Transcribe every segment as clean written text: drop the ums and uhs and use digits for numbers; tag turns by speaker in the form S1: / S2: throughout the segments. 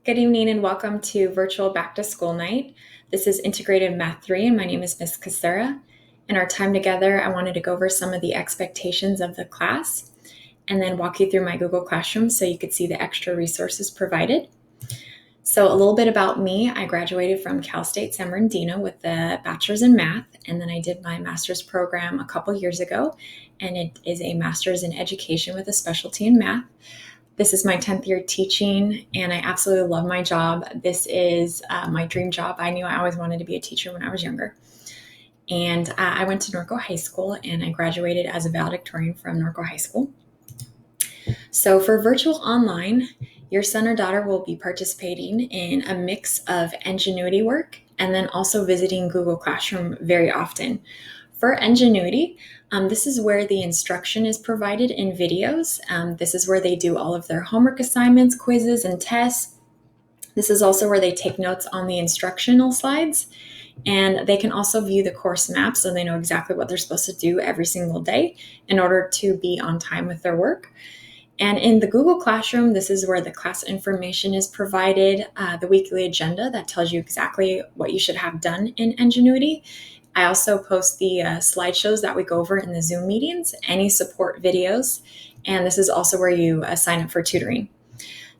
S1: Good evening and welcome to Virtual Back to School Night. This is Integrated Math 3 and my name is Ms. Casera. In our time together, I wanted to go over some of the expectations of the class and then walk you through my Google Classroom so you could see the extra resources provided. So a little bit about me, I graduated from Cal State San Bernardino with a bachelor's in math, and then I did my master's program a couple years ago, and it is a master's in education with a specialty in math. This is my 10th year teaching, and I absolutely love my job. This is my dream job. I knew I always wanted to be a teacher when I was younger. And I went to Norco High School, and I graduated as a valedictorian from Norco High School. So for virtual online, your son or daughter will be participating in a mix of Ingenuity work and then also visiting Google Classroom very often. For Ingenuity, this is where the instruction is provided in videos. This is where they do all of their homework assignments, quizzes, and tests. This is also where they take notes on the instructional slides, and they can also view the course map so they know exactly what they're supposed to do every single day in order to be on time with their work. And in the Google Classroom, this is where the class information is provided, the weekly agenda that tells you exactly what you should have done in Ingenuity. I also post the slideshows that we go over in the Zoom meetings, any support videos, and this is also where you sign up for tutoring.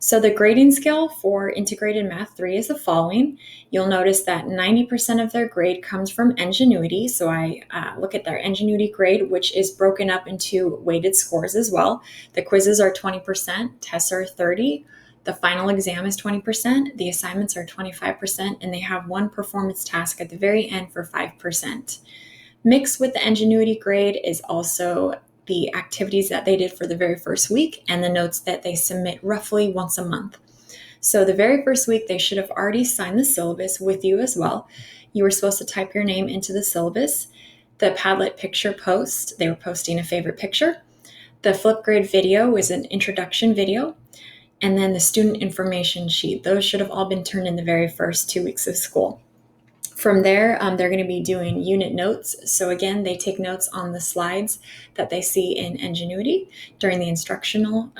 S1: So the grading scale for Integrated Math 3 is the following. You'll notice that 90% of their grade comes from Ingenuity. So I look at their Ingenuity grade, which is broken up into weighted scores as well. The quizzes are 20%, tests are 30%, the final exam is 20%, the assignments are 25%, and they have one performance task at the very end for 5%. Mixed with the Ingenuity grade is also the activities that they did for the very first week and the notes that they submit roughly once a month. So the very first week, they should have already signed the syllabus with you as well. You were supposed to type your name into the syllabus. The Padlet picture post, they were posting a favorite picture. The Flipgrid video was an introduction video. And then the student information sheet. Those should have all been turned in the very first 2 weeks of school. From there, they're going to be doing unit notes. So again, they take notes on the slides that they see in Ingenuity during the instructional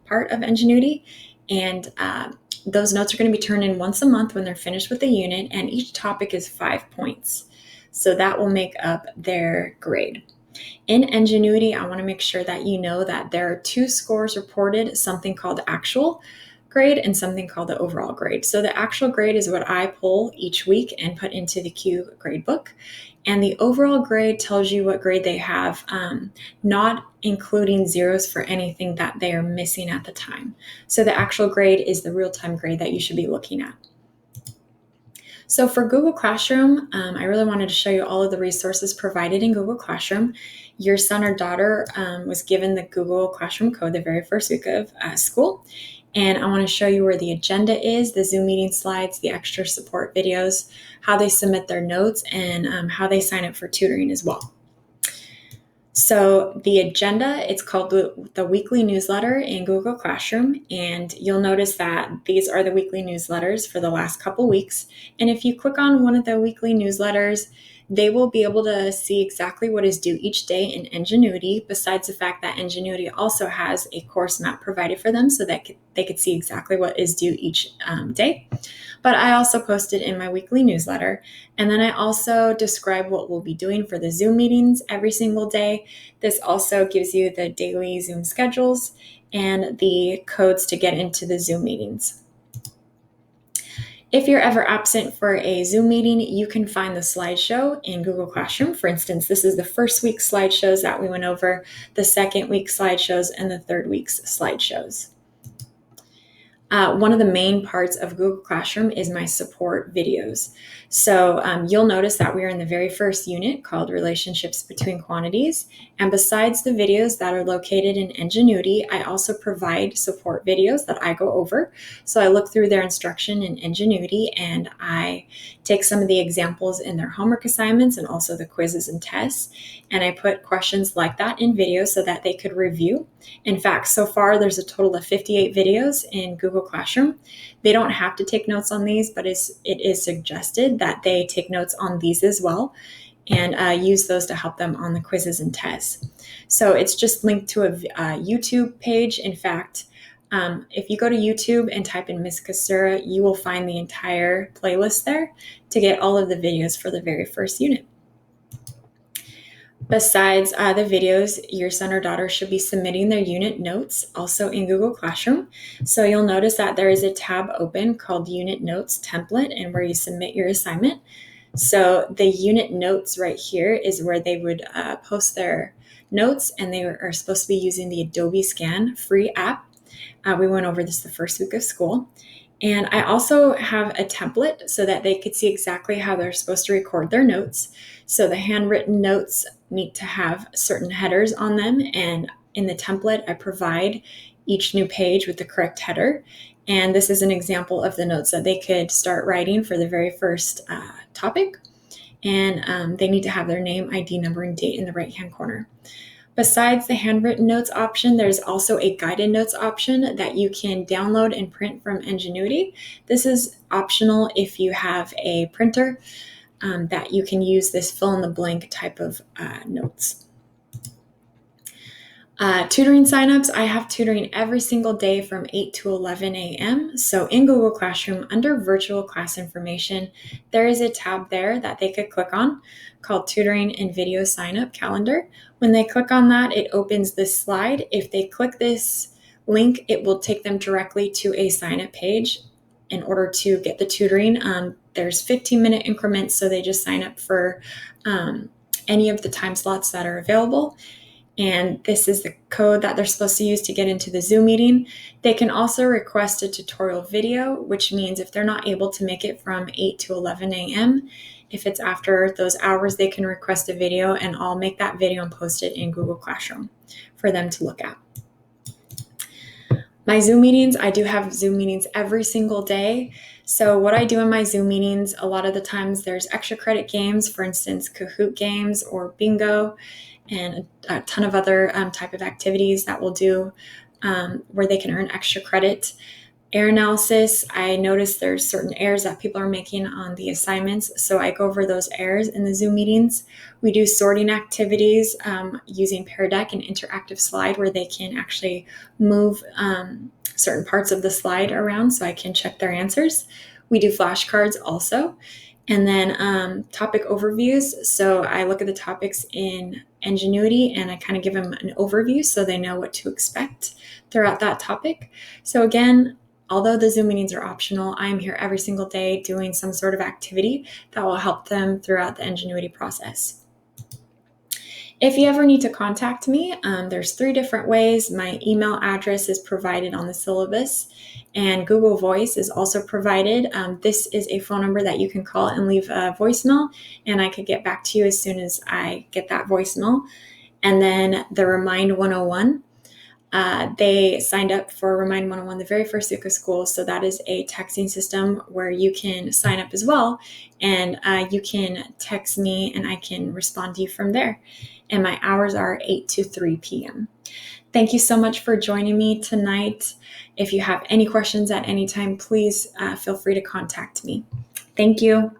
S1: part of Ingenuity. And those notes are going to be turned in once a month when they're finished with the unit, and each topic is 5 points. So that will make up their grade. In Ingenuity, I want to make sure that you know that there are 2 scores reported, something called the actual grade and something called the overall grade. So the actual grade is what I pull each week and put into the Q gradebook. And the overall grade tells you what grade they have, not including zeros for anything that they are missing at the time. So the actual grade is the real-time grade that you should be looking at. So for Google Classroom, I really wanted to show you all of the resources provided in Google Classroom. Your son or daughter was given the Google Classroom code the very first week of school. And I want to show you where the agenda is, the Zoom meeting slides, the extra support videos, how they submit their notes, and how they sign up for tutoring as well. So the agenda, it's called the weekly newsletter in Google Classroom, and you'll notice that these are the weekly newsletters for the last couple weeks. And if you click on one of the weekly newsletters, they will be able to see exactly what is due each day in Ingenuity, besides the fact that Ingenuity also has a course map provided for them so that they could see exactly what is due each day. But I also posted in my weekly newsletter, and then I also describe what we'll be doing for the Zoom meetings every single day. This also gives you the daily Zoom schedules and the codes to get into the Zoom meetings. If you're ever absent for a Zoom meeting, you can find the slideshow in Google Classroom. For instance, this is the first week's slideshows that we went over, the second week's slideshows, and the third week's slideshows. One of the main parts of Google Classroom is my support videos. So you'll notice that we're in the very first unit called Relationships Between Quantities. And besides the videos that are located in Ingenuity, I also provide support videos that I go over. So I look through their instruction in Ingenuity, and I take some of the examples in their homework assignments and also the quizzes and tests. And I put questions like that in videos so that they could review. In fact, so far there's a total of 58 videos in Google Classroom. They don't have to take notes on these, but it is suggested that they take notes on these as well and use those to help them on the quizzes and tests. So it's just linked to a YouTube page. In fact, If you go to YouTube and type in Miss Kasura, you will find the entire playlist there to get all of the videos for the very first unit. Besides the videos, your son or daughter should be submitting their unit notes also in Google Classroom. So you'll notice that there is a tab open called Unit Notes Template and where you submit your assignment. So the unit notes right here is where they would post their notes, and they are supposed to be using the Adobe Scan free app. We went over this the first week of school. And I also have a template so that they could see exactly how they're supposed to record their notes. So the handwritten notes need to have certain headers on them. And in the template, I provide each new page with the correct header. And this is an example of the notes that they could start writing for the very first topic. And they need to have their name, ID number, and date in the right-hand corner. Besides the handwritten notes option, there's also a guided notes option that you can download and print from Ingenuity. This is optional if you have a printer that you can use this fill-in-the-blank type of notes. Tutoring signups, I have tutoring every single day from 8 to 11 a.m. So in Google Classroom, under virtual class information, there is a tab there that they could click on called Tutoring and Video Signup Calendar. When they click on that, it opens this slide. If they click this link, it will take them directly to a sign-up page. In order to get the tutoring, there's 15-minute increments, so they just sign up for any of the time slots that are available. And this is the code that they're supposed to use to get into the Zoom meeting. They can also request a tutorial video, which means if they're not able to make it from 8 to 11 a.m., if it's after those hours, they can request a video, and I'll make that video and post it in Google Classroom for them to look at. My Zoom meetings, I do have Zoom meetings every single day. So what I do in my Zoom meetings, a lot of the times there's extra credit games, for instance, Kahoot games or bingo, and a ton of other type of activities that we'll do where they can earn extra credit. Error analysis, I notice there's certain errors that people are making on the assignments, so I go over those errors in the Zoom meetings. We do sorting activities using Pear Deck and interactive slide where they can actually move certain parts of the slide around so I can check their answers. We do flashcards also. And then topic overviews. So I look at the topics in Ingenuity and I kind of give them an overview so they know what to expect throughout that topic. So again, although the Zoom meetings are optional, I am here every single day doing some sort of activity that will help them throughout the Ingenuity process. If you ever need to contact me, there's 3 different ways. My email address is provided on the syllabus, and Google Voice is also provided. This is a phone number that you can call and leave a voicemail, and I could get back to you as soon as I get that voicemail. And then the Remind 101. They signed up for Remind 101 the very first week of school, so that is a texting system where you can sign up as well, and you can text me and I can respond to you from there. And my hours are 8 to 3 p.m. Thank you so much for joining me tonight. If you have any questions at any time, please feel free to contact me. Thank you.